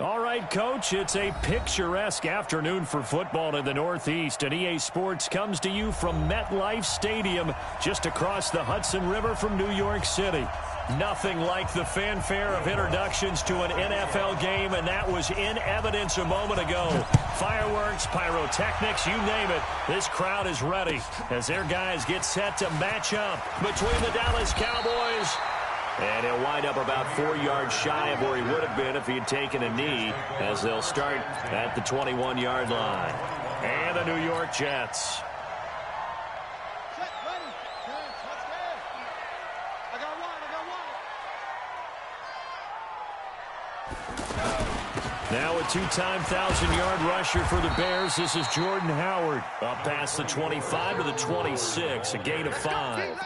All right, Coach, it's a picturesque afternoon for football in the Northeast, and EA Sports comes to you from MetLife Stadium, just across the Hudson River from New York City. Nothing like the fanfare of introductions to an NFL game, and that was in evidence a moment ago. Fireworks, pyrotechnics, you name it. This crowd is ready as their guys get set to match up between the Dallas Cowboys. And he'll wind up about 4 yards shy of where he would have been if he had taken a knee, as they'll start at the 21-yard line. And the New York Jets. Now a two-time 1,000-yard rusher for the Bears. This is Jordan Howard. Up past the 25 to the 26, a gain of 5.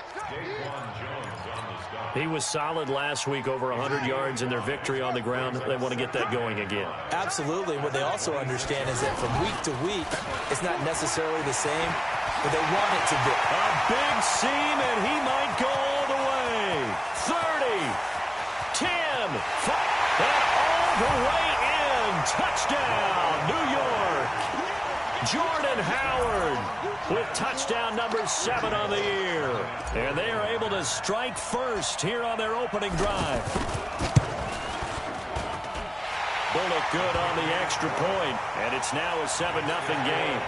He was solid last week, over 100 yards in their victory on the ground. They want to get that going again. Absolutely. What they also understand is that from week to week, it's not necessarily the same, but they want it to be. A big seam, and he might go all the way. 30, 10, 5, and all the way in. Touchdown, New York. Jordan Howard with touchdown number 7 on the year. And they are able to strike first here on their opening drive. Will look good on the extra point, and it's now a 7-0 game.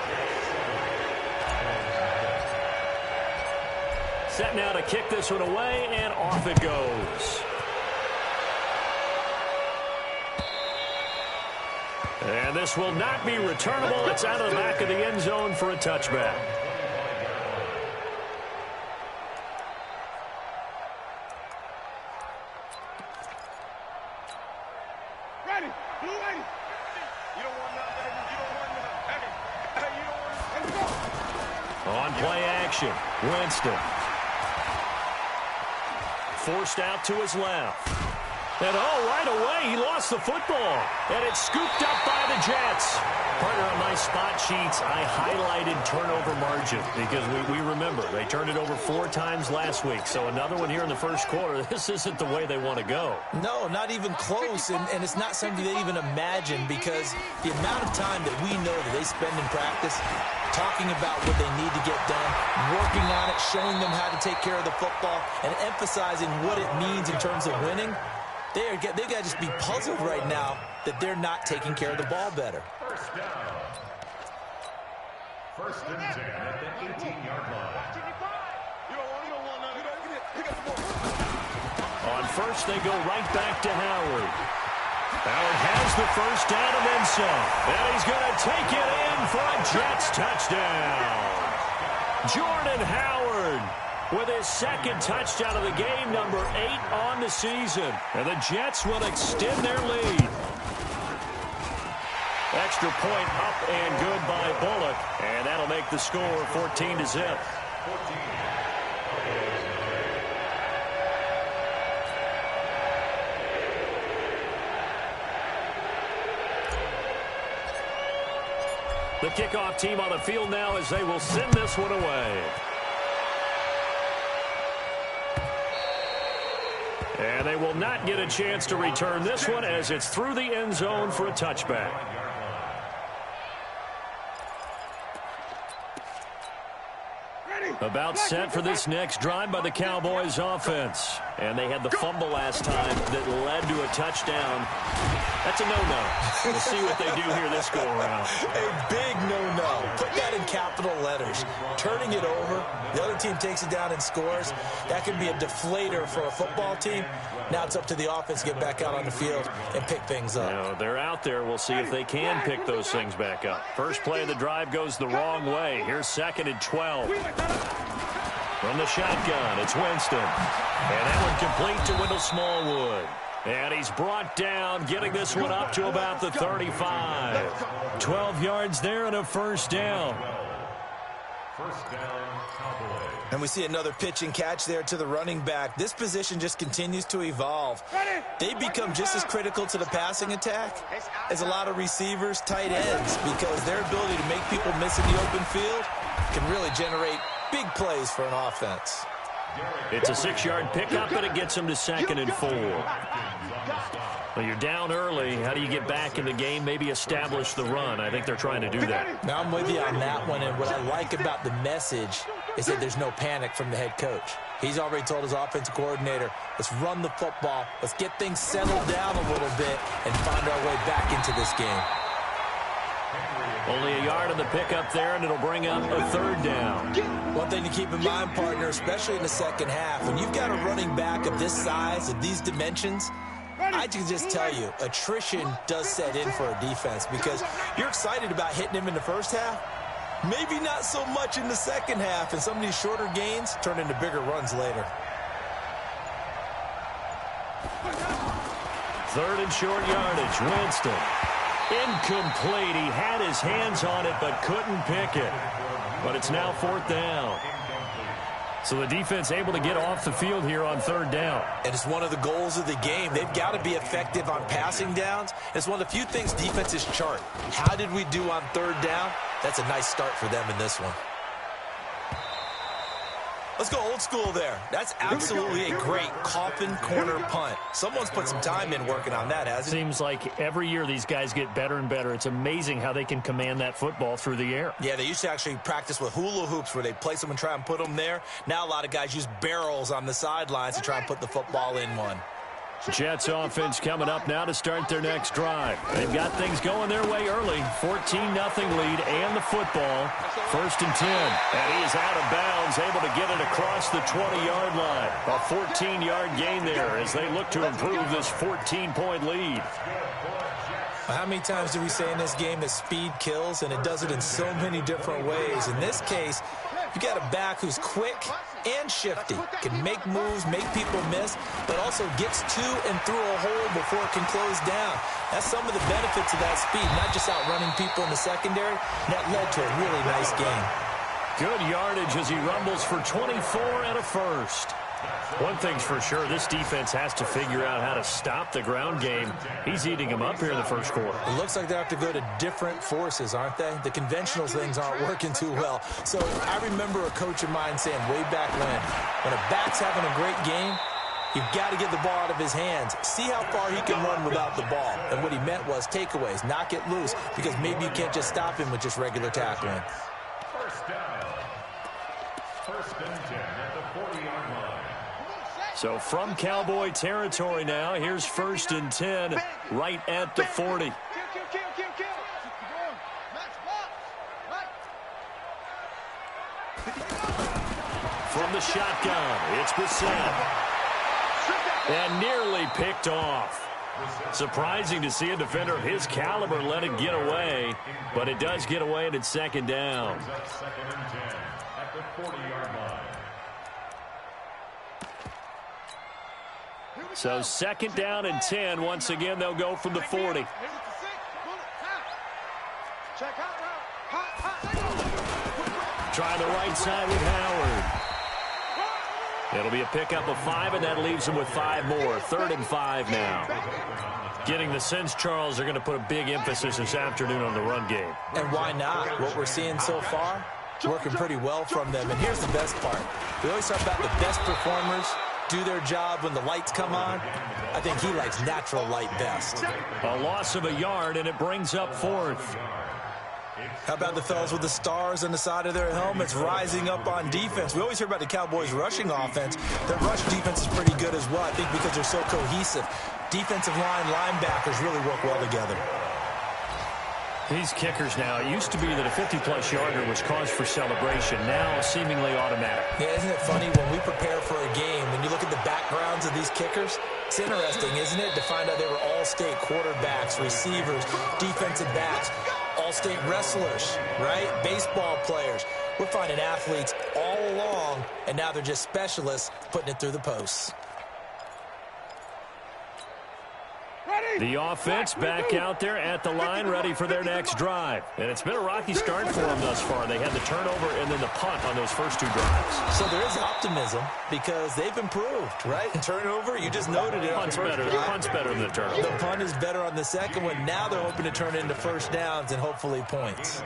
Set now to kick this one away, and off it goes. And this will not be returnable. It's out of the back of the end zone for a touchback. Ready. Blue ready. You don't want nothing. You don't want nothing. Hey, you don't want nothing. On play action, Winston. Forced out to his left. And right away, he lost the football. And it's scooped up by the Jets. Partner, on my spot sheets, I highlighted turnover margin because we remember they turned it over 4 times last week. So another one here in the first quarter. This isn't the way they want to go. No, not even close. And it's not something they even imagine, because the amount of time that we know that they spend in practice talking about what they need to get done, working on it, showing them how to take care of the football, and emphasizing what it means in terms of winning. They got to just be puzzled right now that they're not taking care of the ball better. First down. First and 10 at the 18-yard line. On first, they go right back to Howard. Howard has the first down and then some. And he's going to take it in for a Jets touchdown. Jordan Howard with his second touchdown of the game, number 8 on the season. And the Jets will extend their lead. Extra point up and good by Bullock. And that'll make the score 14-0. The kickoff team on the field now as they will send this one away. And they will not get a chance to return this one as it's through the end zone for a touchback. About set for this next drive by the Cowboys offense. And they had the fumble last time that led to a touchdown. That's a no-no. We'll see what they do here this go-around. A big no-no. Put that in capital letters. Turning it over, the other team takes it down and scores. That can be a deflator for a football team. Now it's up to the offense to get back out on the field and pick things up. You know, they're out there. We'll see if they can pick those things back up. First play of the drive goes the wrong way. Here's 2nd and 12. From the shotgun, it's Winston. And that one complete to Wendell Smallwood. And he's brought down, getting this one up to about the 35. 12 yards there and a first down. First down, Cowboys. And we see another pitch and catch there to the running back. This position just continues to evolve. They become just as critical to the passing attack as a lot of receivers, tight ends, because their ability to make people miss in the open field can really generate big plays for an offense. It's a 6-yard pickup, and it gets him to 2nd and 4. Well, you're down early. How do you get back in the game, maybe establish the run? I think they're trying to do that. Now, I'm with you on that one, and what I like about the message is that there's no panic from the head coach. He's already told his offensive coordinator, let's run the football, let's get things settled down a little bit, and find our way back into this game. Only a yard on the pickup there, and it'll bring up a third down. One thing to keep in mind, partner, especially in the second half, when you've got a running back of this size, of these dimensions, I can just tell you, attrition does set in for a defense because you're excited about hitting him in the first half. Maybe not so much in the second half, and some of these shorter gains turn into bigger runs later. Third and short yardage, Winston. Incomplete. He had his hands on it but couldn't pick it. But it's now fourth down. So the defense able to get off the field here on third down. And it's one of the goals of the game. They've got to be effective on passing downs. It's one of the few things defenses chart. How did we do on third down? That's a nice start for them in this one. Let's go old school there. That's absolutely a great coffin corner punt. Someone's put some time in working on that, hasn't it? Seems like every year these guys get better and better. It's amazing how they can command that football through the air. Yeah, they used to actually practice with hula hoops where they place them and try and put them there. Now a lot of guys use barrels on the sidelines to try and put the football in one. Jets offense coming up now to start their next drive. They've got things going their way early. 14-0 lead and the football. First and 10. And he is out of bounds, able to get it across the 20-yard line. A 14-yard gain there as they look to improve this 14-point lead. How many times do we say in this game that speed kills, and it does it in so many different ways? In this case, you got a back who's quick and shifty, can make moves, make people miss, but also gets to and through a hole before it can close down. That's some of the benefits of that speed, not just outrunning people in the secondary. That led to a really nice game. Good yardage as he rumbles for 24 and a first. One thing's for sure, this defense has to figure out how to stop the ground game. He's eating them up here in the first quarter. It looks like they have to go to different forces, aren't they? The conventional things aren't working too well. So I remember a coach of mine saying way back when a back's having a great game, you've got to get the ball out of his hands. See how far he can run without the ball. And what he meant was takeaways, knock it loose, because maybe you can't just stop him with just regular tackling. First down. First and 10 at the 40-yard line. So from Cowboy territory now, here's first and 10 right at the 40. From the shotgun, it's Brissett. And nearly picked off. Surprising to see a defender of his caliber let it get away, but it does get away and it's second down. Second and 10 at the 40-yard line. So second down and 10. Once again, they'll go from the 40. Trying the right side with Howard. It'll be a pickup of 5, and that leaves them with 5 more. Third and 5 now. Getting the sense, Charles, they're going to put a big emphasis this afternoon on the run game. And why not? What we're seeing so far, working pretty well from them. And here's the best part. We always talk about the best performers do their job when the lights come on. I think he likes natural light best. A loss of a yard, and it brings up fourth. How about the fellas with the stars on the side of their helmets rising up on defense? We always hear about the Cowboys' rushing offense. Their rush defense is pretty good as well, I think, because they're so cohesive. Defensive line, linebackers really work well together. These kickers now, it used to be that a 50-plus yarder was cause for celebration. Now, seemingly automatic. Yeah, isn't it funny when we prepare for a game, when you look at the backgrounds of these kickers, it's interesting, isn't it, to find out they were all-state quarterbacks, receivers, defensive backs, all-state wrestlers, right? Baseball players. We're finding athletes all along, and now they're just specialists putting it through the posts. The offense back out there at the line, ready for their next drive. And it's been a rocky start for them thus far. They had the turnover and then the punt on those first 2 drives. So there is optimism because they've improved, right? Turnover, you just noted it. Punt's better. The punt's better than the turnover. The punt is better on the second one. Now they're hoping to turn it into first downs and hopefully points.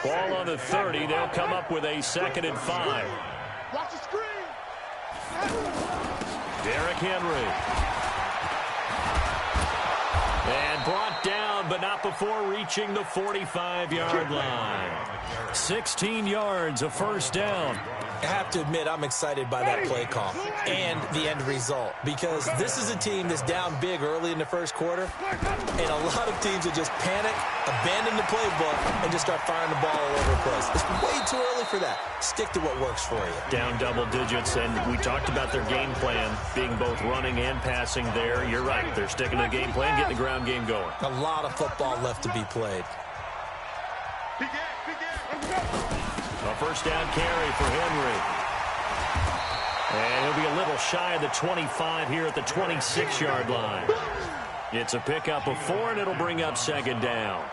Ball on the 30. They'll come up with a second and 5. Watch the screen. Derrick Henry. but not before reaching the 45-yard line. 16 yards, a first down. I have to admit, I'm excited by that play call and the end result, because this is a team that's down big early in the first quarter, and a lot of teams will just panic, abandon the playbook, and just start firing the ball all over the place. It's way too early for that. Stick to what works for you. Down double digits, and we talked about their game plan being both running and passing there. You're right. They're sticking to the game plan, getting the ground game going. A lot of football left to be played. A first down carry for Henry. And he'll be a little shy of the 25 here at the 26-yard line. It's a pickup of 4, and it'll bring up second down.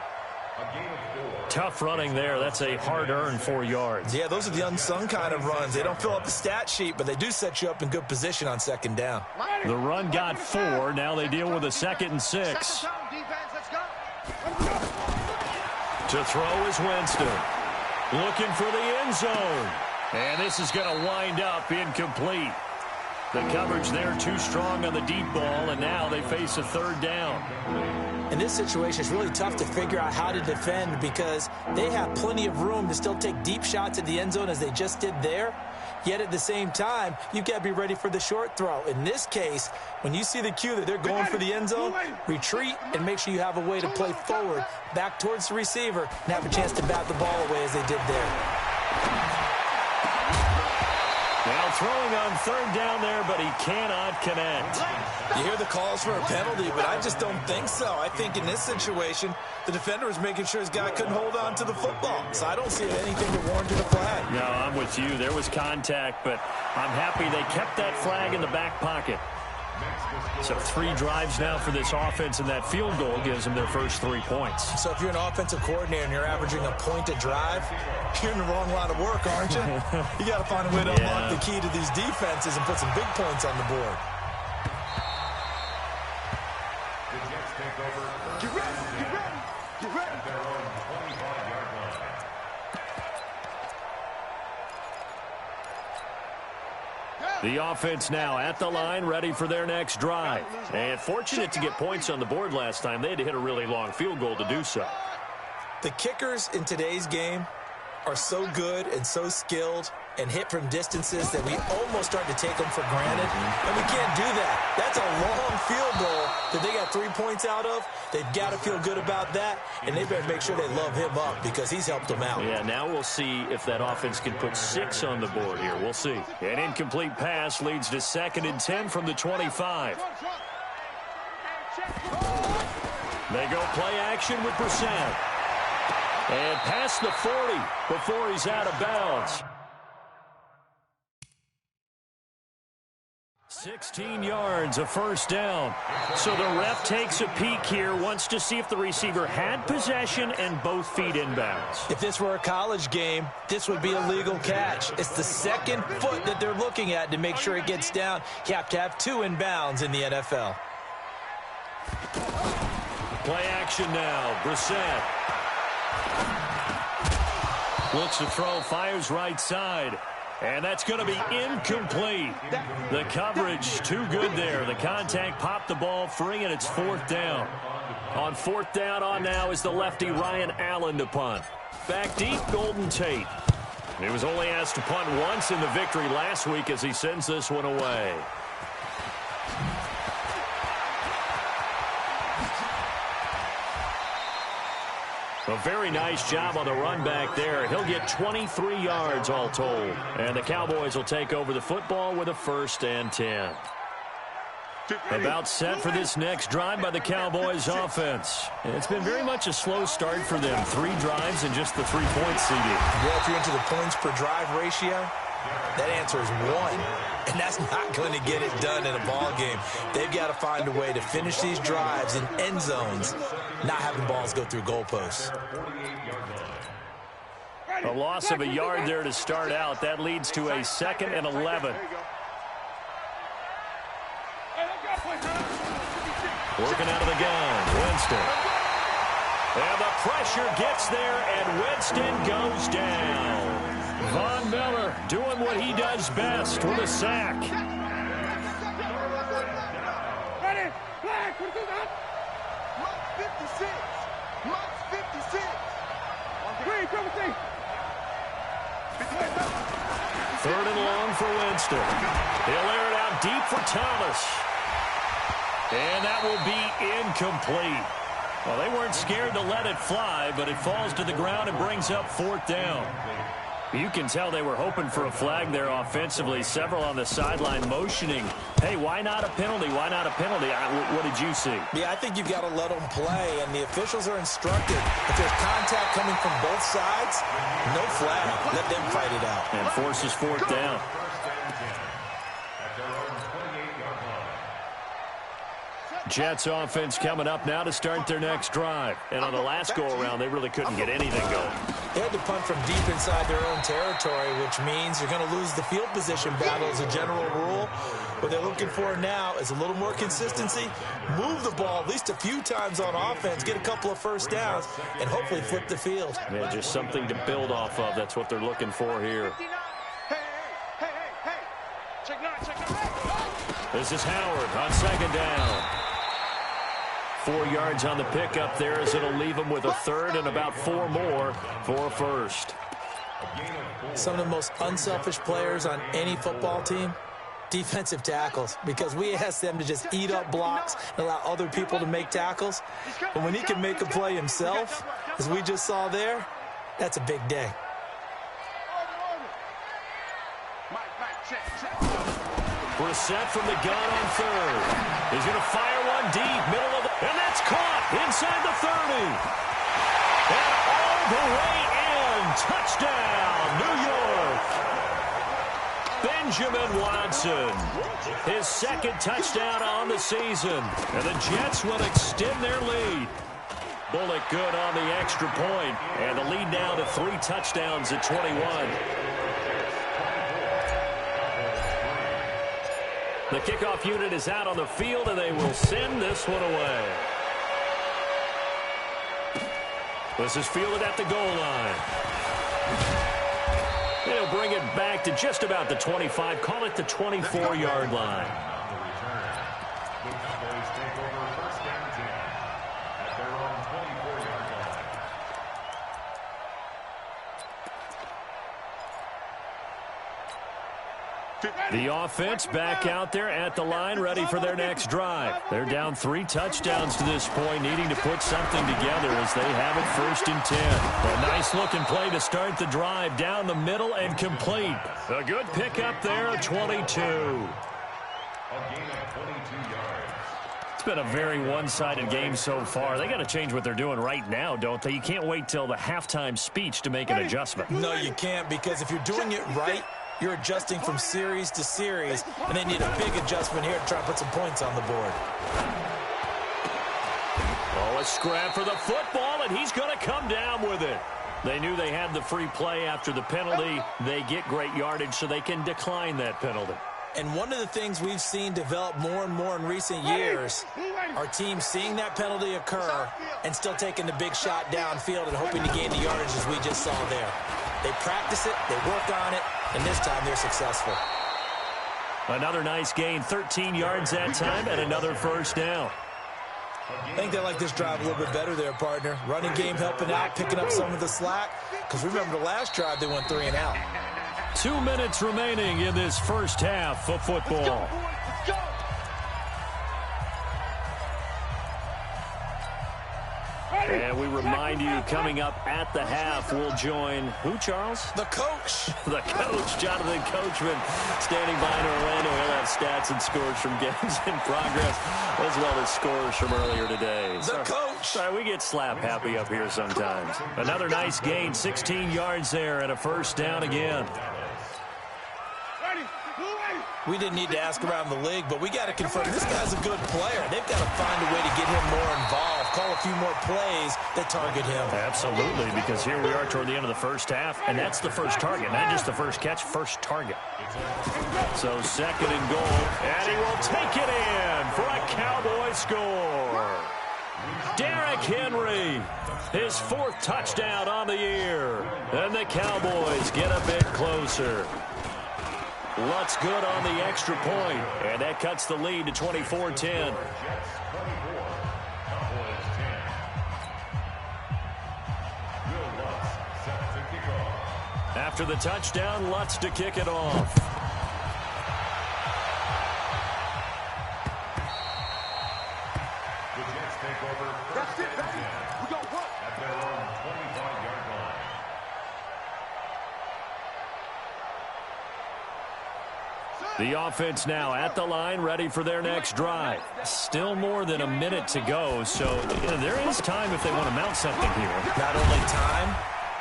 Tough running there. That's a hard-earned 4 yards. Yeah, those are the unsung kind of runs. They don't fill up the stat sheet, but they do set you up in good position on second down. The run got 4. Now they deal with a 2nd and 6. To throw is Winston. Looking for the end zone. And this is going to wind up incomplete. The coverage there too strong on the deep ball, and now they face a third down. In this situation, it's really tough to figure out how to defend because they have plenty of room to still take deep shots at the end zone as they just did there. Yet at the same time, you've got to be ready for the short throw. In this case, when you see the cue that they're going for the end zone, retreat and make sure you have a way to play forward, back towards the receiver, and have a chance to bat the ball away as they did there. Now throwing on third down there, but he cannot connect. You hear the calls for a penalty, but I just don't think so. I think in this situation, the defender is making sure his guy couldn't hold on to the football. So I don't see anything to warrant a flag. No, I'm with you. There was contact, but I'm happy they kept that flag in the back pocket. So 3 drives now for this offense, and that field goal gives them their first 3 points. So if you're an offensive coordinator and you're averaging a point a drive, you're in the wrong line of work, aren't you? You got to find a way to unlock the key to these defenses and put some big points on the board. Get ready, get ready, get ready. The offense now at the line, ready for their next drive. And fortunate to get points on the board last time. They had to hit a really long field goal to do so. The kickers in today's game are so good and so skilled and hit from distances that we almost start to take them for granted. And we can't do that. That's a long field goal that they got 3 points out of. They've got to feel good about that, and they better make sure they love him up because he's helped them out. Yeah, now we'll see if that offense can put 6 on the board here. We'll see. An incomplete pass leads to 2nd and 10 from the 25. They go play action with Brissett. And past the 40 before he's out of bounds. 16 yards, a first down. So the ref takes a peek here, wants to see if the receiver had possession and both feet inbounds. If this were a college game, this would be a legal catch. It's the second foot that they're looking at to make sure it gets down. You have to have 2 inbounds in the NFL. Play action now, Brissett. Looks to throw, fires right side. And that's going to be incomplete. The coverage too good there. The contact popped the ball free, and it's 4th down. On 4th down on now is the lefty Ryan Allen to punt. Back deep, Golden Tate. He was only asked to punt once in the victory last week as he sends this one away. A very nice job on the run back there. He'll get 23 yards all told. And the Cowboys will take over the football with a 1st and 10. About set for this next drive by the Cowboys offense. And it's been very much a slow start for them. 3 drives and just the 3 points, CD. Yeah, if you're into the points per drive ratio, that answer is 1. And that's not going to get it done in a ball game. They've got to find a way to finish these drives in end zones, not having balls go through goalposts. A loss of a yard there to start out. That leads to a 2nd and 11. Working out of the gun, Winston. And the pressure gets there, and Winston goes down. Von Miller doing what he does best with a sack. Ready, flag, 56. Third and long for Winston. He'll air it out deep for Thomas. And that will be incomplete. Well, they weren't scared to let it fly, but it falls to the ground and brings up fourth down. You can tell they were hoping for a flag there offensively. Several on the sideline motioning, hey, why not a penalty? Why not a penalty? What did you see? Yeah, I think you've got to let them play, and the officials are instructed. If there's contact coming from both sides, no flag. Let them fight it out. And forces fourth down. Jets offense coming up now to start their next drive. And on the last go-around, they really couldn't get anything going. They had to punt from deep inside their own territory, which means you're going to lose the field position battle as a general rule. What they're looking for now is a little more consistency, move the ball at least a few times on offense, get a couple of first downs, and hopefully flip the field. Yeah, just something to build off of. That's what they're looking for here. Hey. Check nine. This is Howard on second down. 4 yards on the pickup there as it'll leave him with a third and about 4 more for a first. Some of the most unselfish players on any football team, defensive tackles, because we ask them to just eat up blocks and allow other people to make tackles. But when he can make a play himself, as we just saw there, that's a big day. Brissett from the gun on third. He's going to fire one deep, middle of the... And that's caught inside the 30. And all the way in. Touchdown, New York. Benjamin Watson. His second touchdown on the season. And the Jets will extend their lead. Bullock good on the extra point. And the lead now to 3 touchdowns at 21. The kickoff unit is out on the field, and they will send this one away. This is fielded at the goal line. They'll bring it back to just about the 25. Call it the 24-yard line. The offense back out there at the line, ready for their next drive. They're down 3 touchdowns to this point, needing to put something together as they have it 1st and 10. A nice-looking play to start the drive down the middle and complete. A good pickup there at 22. It's been a very one-sided game so far. They got to change what they're doing right now, don't they? You can't wait till the halftime speech to make an adjustment. No, you can't, because if you're doing it right, you're adjusting from series to series, and they need a big adjustment here to try and put some points on the board. Oh, a scrap for the football, and he's going to come down with it. They knew they had the free play after the penalty. They get great yardage, so they can decline that penalty. And one of the things we've seen develop more and more in recent years are teams seeing that penalty occur and still taking the big shot downfield and hoping to gain the yardage as we just saw there. They practice it, they work on it, and this time they're successful. Another nice gain, 13 yards that time, and another first down. I think they like this drive a little bit better there, partner. Running game helping out, picking up some of the slack. Because remember the last drive, they went 3 and out. 2 minutes remaining in this first half of football. And we remind you, coming up at the half, we'll join who, Charles? The coach. The coach, Jonathan Coachman, standing by in Orlando. He'll have stats and scores from games in progress, as well as scores from earlier today. The coach. Sorry, we get slap happy up here sometimes. Another nice gain, 16 yards there, and a first down again. We didn't need to ask around the league, but we got to confirm this guy's a good player. They've got to find a way to get him more involved, call a few more plays that target him. Absolutely, because here we are toward the end of the first half, and that's the first target, not just the first catch, first target. So 2nd and goal, and he will take it in for a Cowboy score. Derrick Henry, his 4th touchdown on the year, and the Cowboys get a bit closer. Lutz good on the extra point, and that cuts the lead to 24-10. After the touchdown, Lutz to kick it off. The Jets take over first and 10 at their own 25-yard line. The offense now at the line, ready for their next drive. Still more than a minute to go, so there is time if they want to mount something here. Not only time,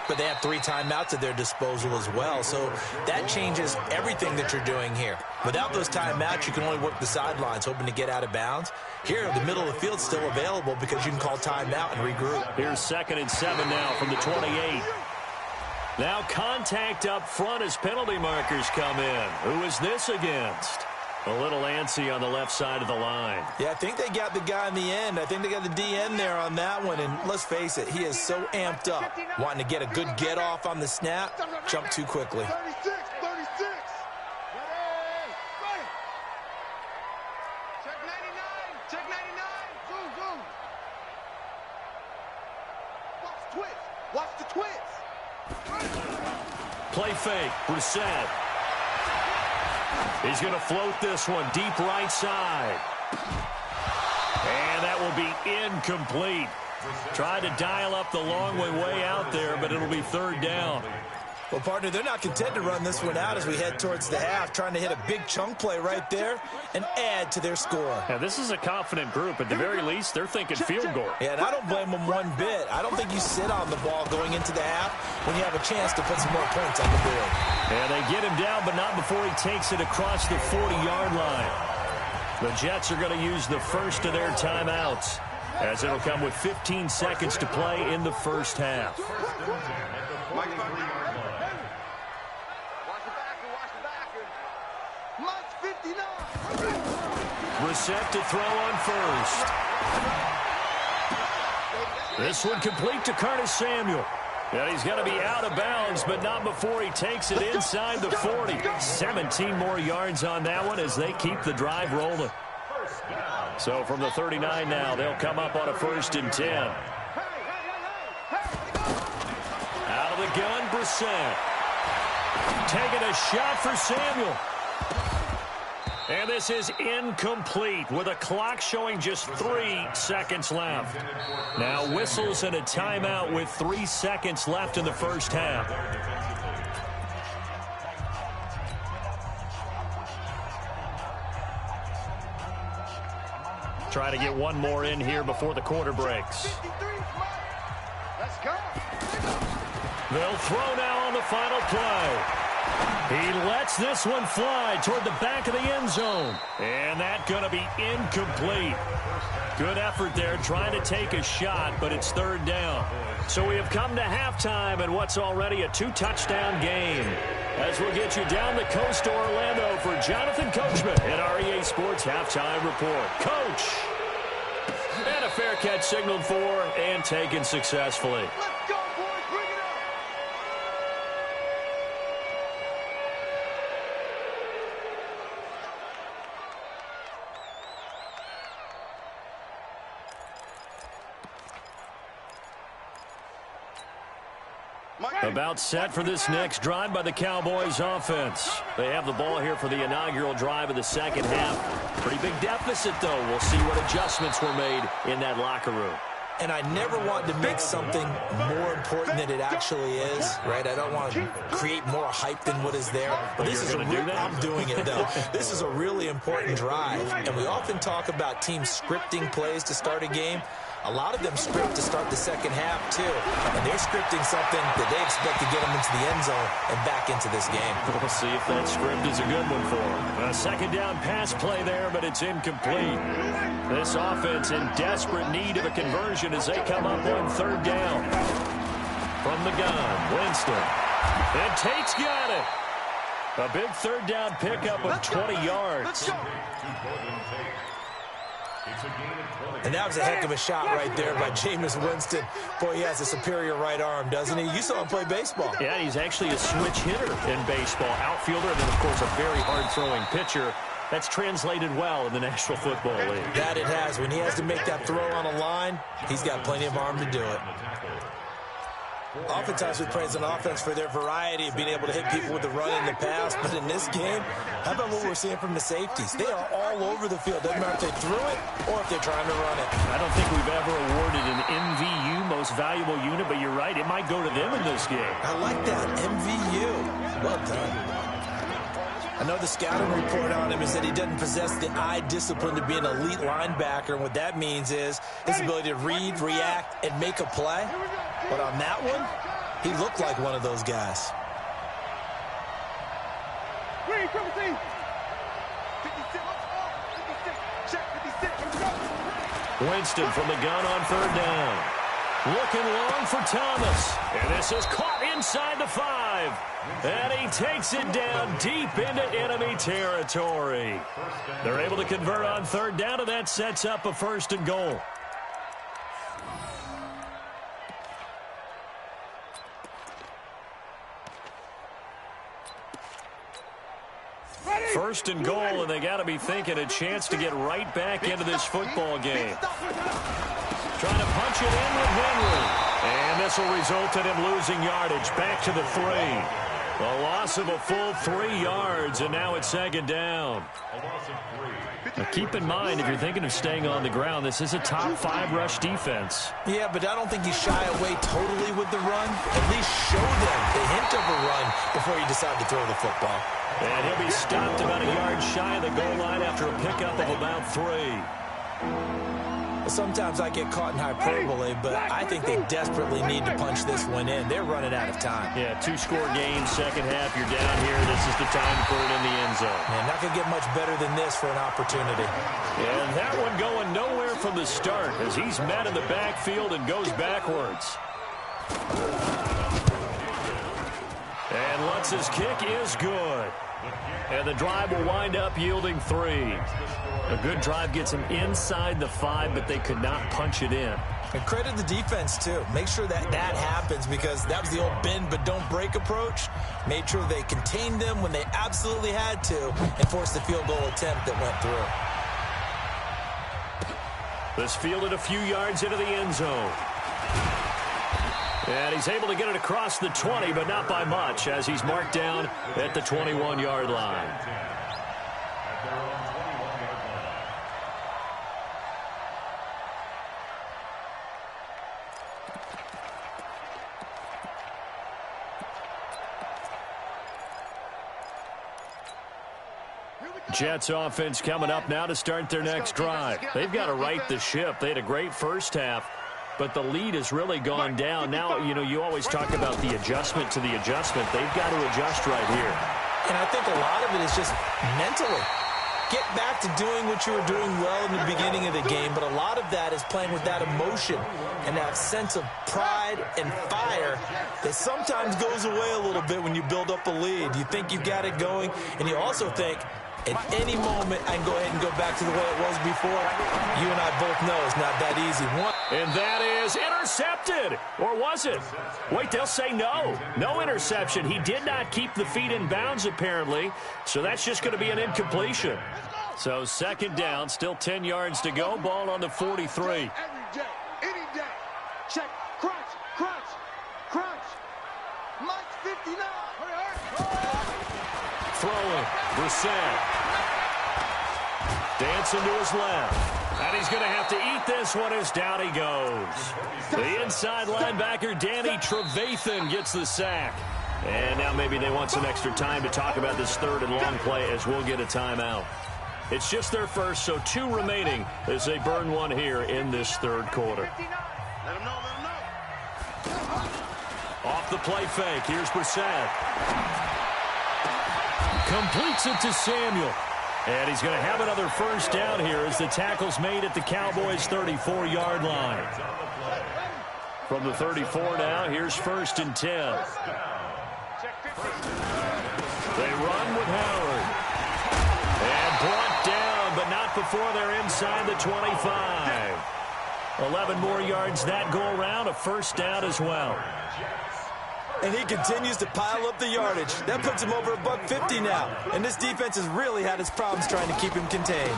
but they have 3 timeouts at their disposal as well, so that changes everything that you're doing here. Without those timeouts, you can only work the sidelines, hoping to get out of bounds. Here, the middle of the field's still available because you can call timeout and regroup. Here's 2nd and 7 now from the 28. Now contact up front as penalty markers come in. Who is this against? A little antsy on the left side of the line. Yeah, I think they got the guy in the end. I think they got the DN there on that one. And let's face it, he is so amped up, wanting to get a good get off on the snap, jump too quickly. 36. Check 99. Check 99. Zoom. Watch the twist. Watch the twist. Play fake. Brissett. He's going to float this one deep right side. And that will be incomplete. Tried to dial up the long way out there, but it'll be 3rd down. Well, partner, they're not content to run this one out as we head towards the half, trying to hit a big chunk play right there and add to their score. Yeah, this is a confident group. At the very least, they're thinking field goal. Yeah, and I don't blame them one bit. I don't think you sit on the ball going into the half when you have a chance to put some more points on the board. And they get him down, but not before he takes it across the 40-yard line. The Jets are going to use the first of their timeouts, as it'll come with 15 seconds to play in the first half. Brissett to throw on first. This one complete to Curtis Samuel. And he's going to be out of bounds, but not before he takes it inside the 40. 17 more yards on that one as they keep the drive rolling. So from the 39 now, they'll come up on a 1st and 10. Out of the gun, Brissett. Taking a shot for Samuel. And this is incomplete with a clock showing just 3 seconds left. Now whistles and a timeout with 3 seconds left in the first half. Try to get one more in here before the quarter breaks. Let's go. They'll throw now on the final play. He lets this one fly toward the back of the end zone. And that's going to be incomplete. Good effort there trying to take a shot, but it's 3rd down. So we have come to halftime in what's already a 2-touchdown game. As we'll get you down the coast to Orlando for Jonathan Coachman in our EA Sports Halftime Report. Coach! And a fair catch signaled for and taken successfully. Let's go, boys. Bring it up. About set for this next drive by the Cowboys offense. They have the ball here for the inaugural drive of the second half. Pretty big deficit, though. We'll see what adjustments were made in that locker room. And I never want to make something more important than it actually is, right? I don't want to create more hype than what is there. But this is I'm doing it, though. This is a really important drive. And we often talk about teams scripting plays to start a game. A lot of them script to start the second half, too. And they're scripting something that they expect to get them into the end zone and back into this game. We'll see if that script is a good one for them. A second down pass play there, but it's incomplete. This offense in desperate need of a conversion as they come up on 3rd down. From the gun, Winston. And Tate's got it. A big 3rd down pickup of 20 yards. And that was a heck of a shot right there by Jameis Winston. Boy, he has a superior right arm, doesn't he? You saw him play baseball. Yeah, he's actually a switch hitter in baseball. Outfielder, and then, of course, a very hard-throwing pitcher. That's translated well in the National Football League. That it has. When he has to make that throw on a line, he's got plenty of arm to do it. Oftentimes we praise an offense for their variety of being able to hit people with the run in the past, but in this game, how about what we're seeing from the safeties? They are all over the field. Doesn't matter if they threw it or if they're trying to run it. I don't think we've ever awarded an MVU, most valuable unit, but you're right, it might go to them in this game. I like that, MVU. Well done. I know the scouting report on him is that he doesn't possess the eye discipline to be an elite linebacker, and what that means is his ability to read, react, and make a play. But on that one, he looked like one of those guys. Winston from the gun on third down. Looking long for Thomas. And this is caught inside the 5. And he takes it down deep into enemy territory. They're able to convert on third down, and that sets up a 1st and goal. First and goal, and they got to be thinking a chance to get right back into this football game. Trying to punch it in with Henry. And this will result in him losing yardage back to the 3. A loss of a full 3 yards, and now it's 2nd down. Now keep in mind, if you're thinking of staying on the ground, this is a top 5 rush defense. Yeah, but I don't think you shy away totally with the run. At least show them the hint of a run before you decide to throw the football. And he'll be stopped about a yard shy of the goal line after a pickup of about 3. Sometimes I get caught in hyperbole, but I think they desperately need to punch this one in. They're running out of time. Yeah, 2-score game, second half. You're down here. This is the time to put it in the end zone. Man, not going to get much better than this for an opportunity. And that one going nowhere from the start as he's met in the backfield and goes backwards. And Lutz's kick is good. And the drive will wind up yielding 3. A good drive gets him inside the 5, but they could not punch it in. And credit the defense, too. Make sure that happens, because that was the old bend but don't break approach. Made sure they contained them when they absolutely had to and forced the field goal attempt that went through. This fielded a few yards into the end zone. And he's able to get it across the 20, but not by much, as he's marked down at the 21-yard line. Jets offense coming up now to start their next drive. They've got to right the ship. They had a great first half, but the lead has really gone down. Now, you know, you always talk about the adjustment to the adjustment. They've got to adjust right here. And I think a lot of it is just mentally. Get back to doing what you were doing well in the beginning of the game, but a lot of that is playing with that emotion and that sense of pride and fire that sometimes goes away a little bit when you build up a lead. You think you've got it going, and you also think, at any moment, I can go ahead and go back to the way it was before. You and I both know it's not that easy. And that is intercepted. Or was it? Wait, they'll say no. No interception. He did not keep the feet in bounds, apparently. So that's just going to be an incompletion. So 2nd down, still 10 yards to go. Ball on the 43. Every day, any day. Check, crunch, crunch, crunch. Mike's 59. Throwing, Brissett. Dancing to his left. And he's going to have to eat this one as down he goes. The inside linebacker, Danny Trevathan, gets the sack. And now maybe they want some extra time to talk about this 3rd and long play as we'll get a timeout. It's just their first, so 2 remaining as they burn one here in this 3rd quarter. Let him know, let him know. Off the play fake, here's Brissett. Completes it to Samuel. And he's going to have another 1st down here as the tackle's made at the Cowboys' 34-yard line. From the 34 now, here's 1st and 10. They run with Howard. And brought down, but not before they're inside the 25. 11 more yards that go around, a 1st down as well. And he continues to pile up the yardage. That puts him over $150 now. And this defense has really had its problems trying to keep him contained.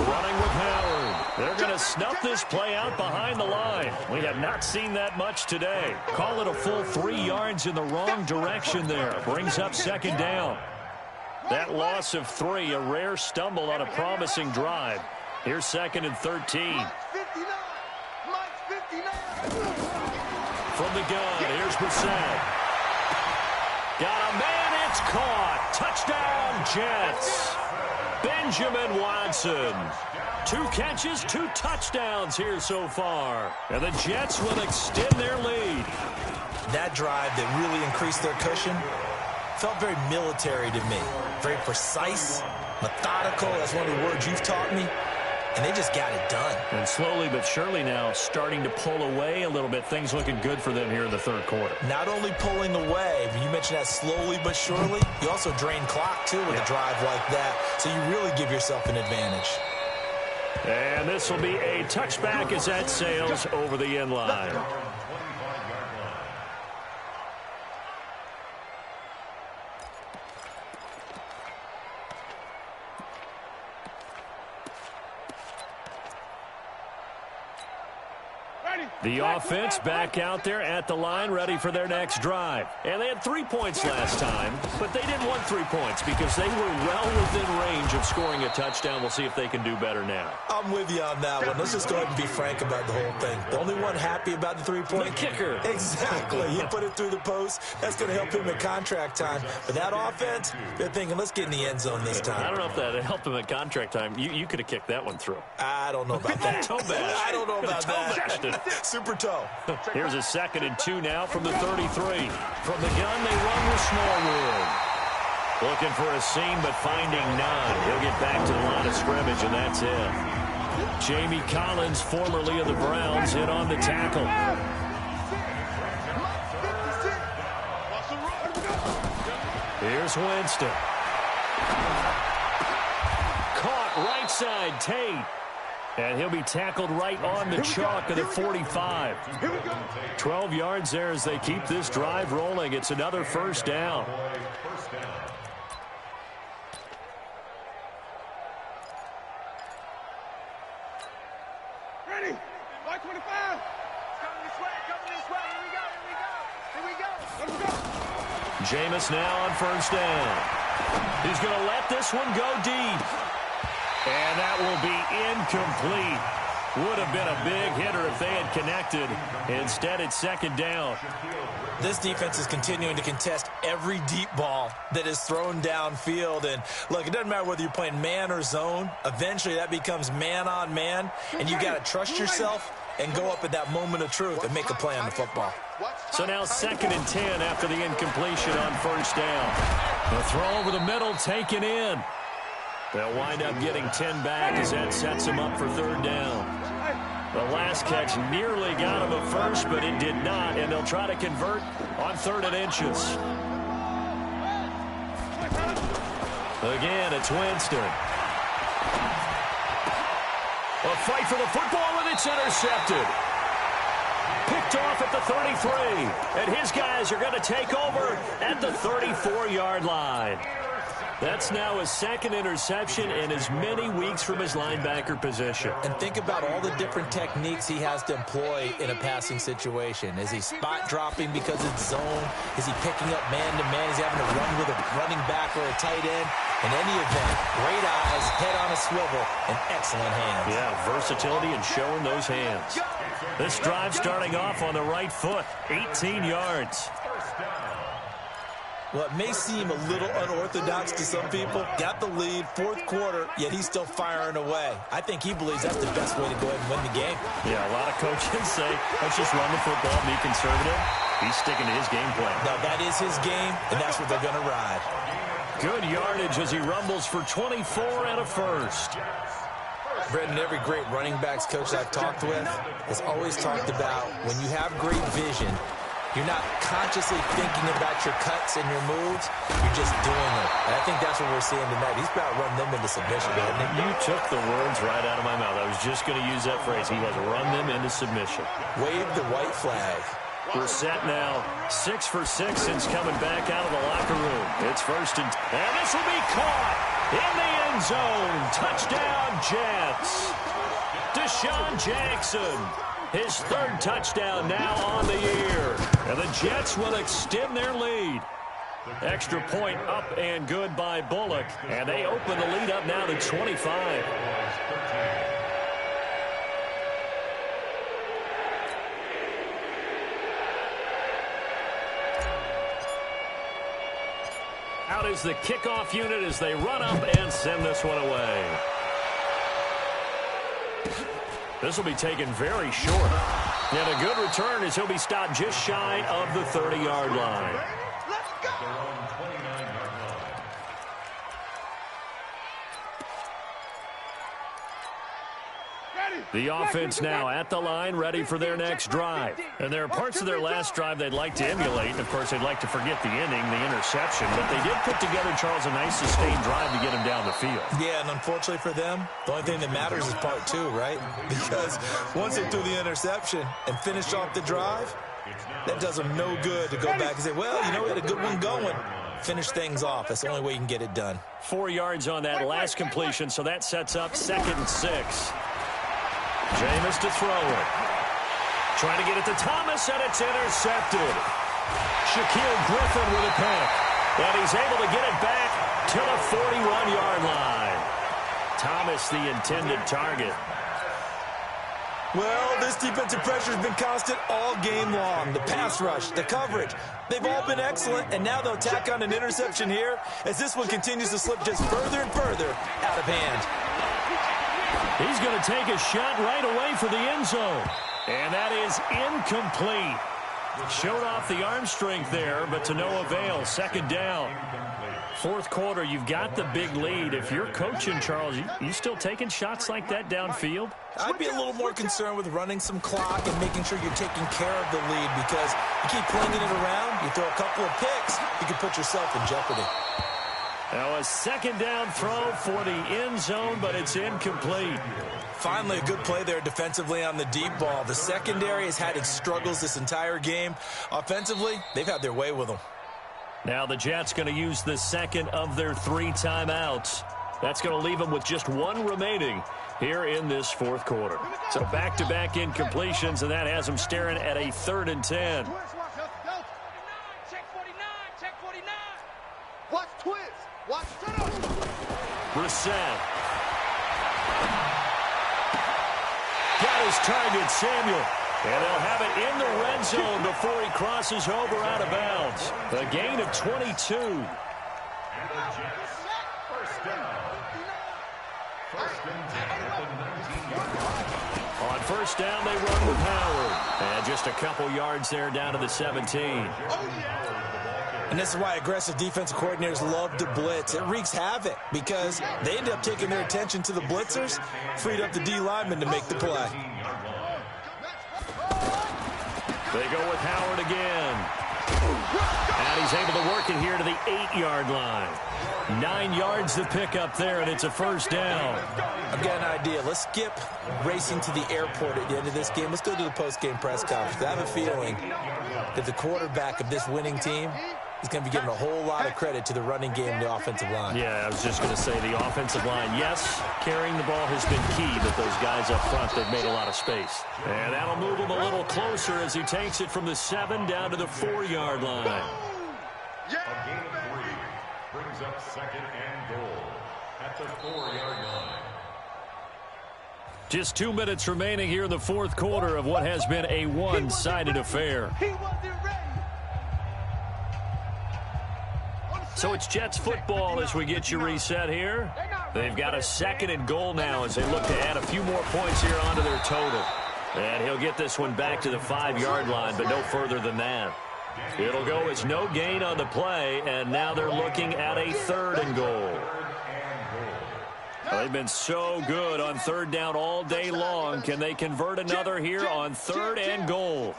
Running with Howard. They're going to snuff this play out behind the line. We have not seen that much today. Call it a full 3 yards in the wrong direction there. Brings up second down. That loss of 3, a rare stumble on a promising drive. Here's 2nd and 13. From the gun, here's Brissett. Got a man, it's caught. Touchdown, Jets. Benjamin Watson. 2 catches, 2 touchdowns here so far. And the Jets will extend their lead. That drive that really increased their cushion felt very military to me. Very precise, methodical. That's one of the words you've taught me. And they just got it done. And slowly but surely now starting to pull away a little bit. Things looking good for them here in the 3rd quarter. Not only pulling away, but you mentioned that slowly but surely. You also drain clock, too, with a drive like that. So you really give yourself an advantage. And this will be a touchback as that sails over the end line. The offense back out there at the line, ready for their next drive. And they had 3 points last time, but they didn't want 3 points because they were well within range of scoring a touchdown. We'll see if they can do better now. I'm with you on that one. Let's just go ahead and be frank about the whole thing. The only one happy about the 3-point? The kicker. Exactly. He put it through the post. That's going to help him in contract time. But that offense, they're thinking, let's get in the end zone this time. I don't know if that helped him at contract time. You could have kicked that one through. I don't know about that. Toe bash. I don't know about that. Super toe. Here's a 2nd and 2 now from the 33. From the gun, they run with Smallwood. Looking for a seam, but finding none. He'll get back to the line of scrimmage, and that's it. Jamie Collins, formerly of the Browns, hit on the tackle. Here's Winston. Caught right side, Tate. And he'll be tackled right on the chalk of the 45. 12 yards there as they keep this drive rolling. It's another 1st down. Ready? 525. Coming this way, coming this way. Here we go. Let's go. Jameis now on 1st down. He's going to let this one go deep. And that will be incomplete. Would have been a big hitter if they had connected. Instead, it's 2nd down. This defense is continuing to contest every deep ball that is thrown downfield. And, look, it doesn't matter whether you're playing man or zone. Eventually, that becomes man-on-man. And you got to trust yourself and go up at that moment of truth and make a play on the football. So now 2nd and 10 after the incompletion on 1st down. The throw over the middle taken in. They'll wind up getting 10 back as that sets them up for 3rd down. The last catch nearly got him at first, but it did not, and they'll try to convert on 3rd and inches. Again, it's Winston. A fight for the football, and it's intercepted. Picked off at the 33, and his guys are going to take over at the 34-yard line. That's now his 2nd interception in as many weeks from his linebacker position. And think about all the different techniques he has to employ in a passing situation. Is he spot dropping because it's zone? Is he picking up man-to-man? Is he having to run with a running back or a tight end? In any event, great eyes, head on a swivel, and excellent hands. Yeah, versatility and showing those hands. This drive starting off on the right foot, 18 yards. Well, it may seem a little unorthodox to some people. Got the lead, 4th quarter, yet he's still firing away. I think he believes that's the best way to go ahead and win the game. Yeah, a lot of coaches say, let's just run the football, be conservative. He's sticking to his game plan. Now, that is his game, and that's what they're going to ride. Good yardage as he rumbles for 24 and a 1st. Brendan, every great running backs coach I've talked with has always talked about when you have great vision, you're not consciously thinking about your cuts and your moves. You're just doing it. And I think that's what we're seeing tonight. He's about to run them into submission. You took the words right out of my mouth. I was just going to use that phrase. He has run them into submission. Wave the white flag. We're set now. 6 for 6 since coming back out of the locker room. It's 1st and this will be caught in the end zone. Touchdown, Jets. Deshaun Jackson, his third touchdown now on the year. And the Jets will extend their lead. Extra point up and good by Bullock. And they open the lead up now to 25. Out is the kickoff unit as they run up and send this one away. This will be taken very short. And a good return as he'll be stopped just shy of the 30-yard line. Let's go! The offense now at the line, ready for their next drive. And there are parts of their last drive they'd like to emulate. And, of course, they'd like to forget the ending, the interception. But they did put together, Charles, a nice sustained drive to get him down the field. Yeah, and unfortunately for them, the only thing that matters is part two, right? Because once they threw the interception and finished off the drive, that does them no good to go back and say, well, you know, we had a good one going. Finish things off. That's the only way you can get it done. 4 yards on that last completion, so that sets up 2nd and 6. Jameis to throw it. Trying to get it to Thomas, and it's intercepted. Shaquille Griffin with a pick. And he's able to get it back to the 41-yard line. Thomas, the intended target. Well, this defensive pressure has been constant all game long. The pass rush, the coverage, they've all been excellent, and now they'll tack on an interception here as this one continues to slip just further and further out of hand. He's going to take a shot right away for the end zone. And that is incomplete. Showed off the arm strength there, but to no avail. 2nd down. 4th quarter, you've got the big lead. If you're coaching, Charles, you still taking shots like that downfield? I'd be a little more concerned with running some clock and making sure you're taking care of the lead, because you keep flinging it around, you throw a couple of picks, you can put yourself in jeopardy. Now a 2nd down throw for the end zone, but it's incomplete. Finally, a good play there defensively on the deep ball. The secondary has had its struggles this entire game. Offensively, they've had their way with them. Now the Jets going to use the 2nd of their 3 timeouts. That's going to leave them with just 1 remaining here in this 4th quarter. So back-to-back incompletions, and that has them staring at a 3rd and 10. Check 49, check 49. Watch twist. Watch turn. Brissett. Got his target, Samuel. And they'll have it in the red zone before he crosses over out of bounds. A gain of 22. And the Jets, first down. First and 10 at the 19-yard line. On first down, they run with Howard. And just a couple yards there down to the 17. And this is why aggressive defensive coordinators love to blitz. It wreaks havoc because they end up taking their attention to the blitzers, freed up the D lineman to make the play. They go with Howard again. And he's able to work it here to the 8-yard line. 9 yards to pick up there, and it's a first down. I've got an idea. Let's skip racing to the airport at the end of this game. Let's go to the post-game press conference. I have a feeling that the quarterback of this winning team is going to be giving a whole lot of credit to the running game and the offensive line. Yeah, I was just going to say the offensive line, yes, carrying the ball has been key, but those guys up front, they've made a lot of space. And that'll move him a little closer as he takes it from the 7 down to the 4-yard line. A gain of 3 brings up 2nd and goal at the 4-yard line. Just 2 minutes remaining here in the 4th quarter of what has been a one-sided affair. He wasn't ready. So it's Jets football as we get you reset here. They've got a 2nd and goal now as they look to add a few more points here onto their total. And he'll get this one back to the 5-yard line, but no further than that. It'll go as no gain on the play, and now they're looking at a 3rd and goal. They've been so good on 3rd down all day long. Can they convert another here on 3rd and goal?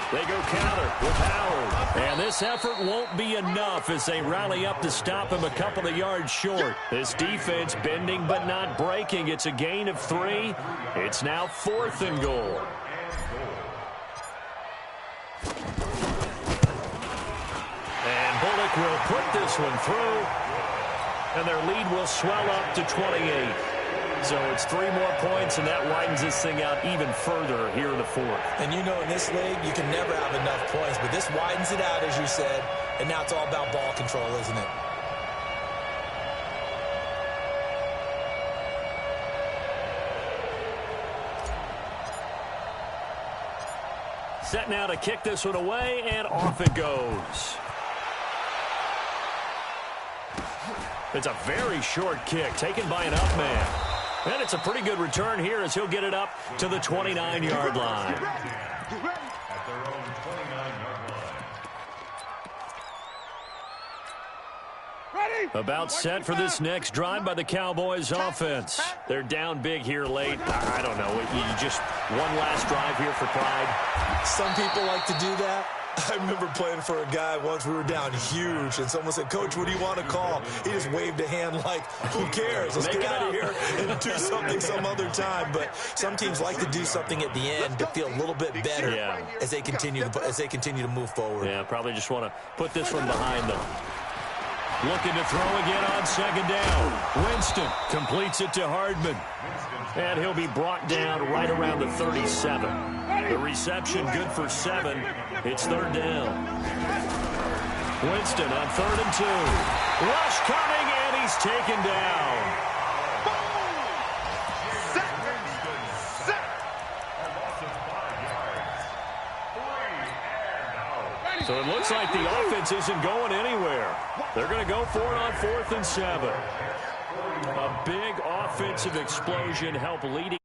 They go counter with Howard. And this effort won't be enough as they rally up to stop him a couple of yards short. This defense bending but not breaking. It's a gain of 3. It's now 4th and goal. And Bullock will put this one through. And their lead will swell up to 28. So it's 3 more points, and that widens this thing out even further here in the fourth. And you know in this league, you can never have enough points, but this widens it out, as you said, and now it's all about ball control, isn't it? Set now to kick this one away, and off it goes. It's a very short kick taken by an up man. And it's a pretty good return here as he'll get it up to the 29-yard line. At their own 29-yard line. About set for this next drive by the Cowboys offense. They're down big here late. I don't know. You just one last drive here for pride. Some people like to do that. I remember playing for a guy once. We were down huge, and someone said, "Coach, what do you want to call?" He just waved a hand like, who cares? Let's get out of here and do something some other time. But some teams like to do something at the end to feel a little bit better as they continue to move forward. Yeah, probably just want to put this one behind them. Looking to throw again on second down. Winston completes it to Hardman. And he'll be brought down right around the 37. The reception good for 7. It's third down. Winston on 3rd and 2. Rush coming, and he's taken down. So it looks like the offense isn't going anywhere. They're going to go for it on 4th and 7. A big offensive explosion helped leading.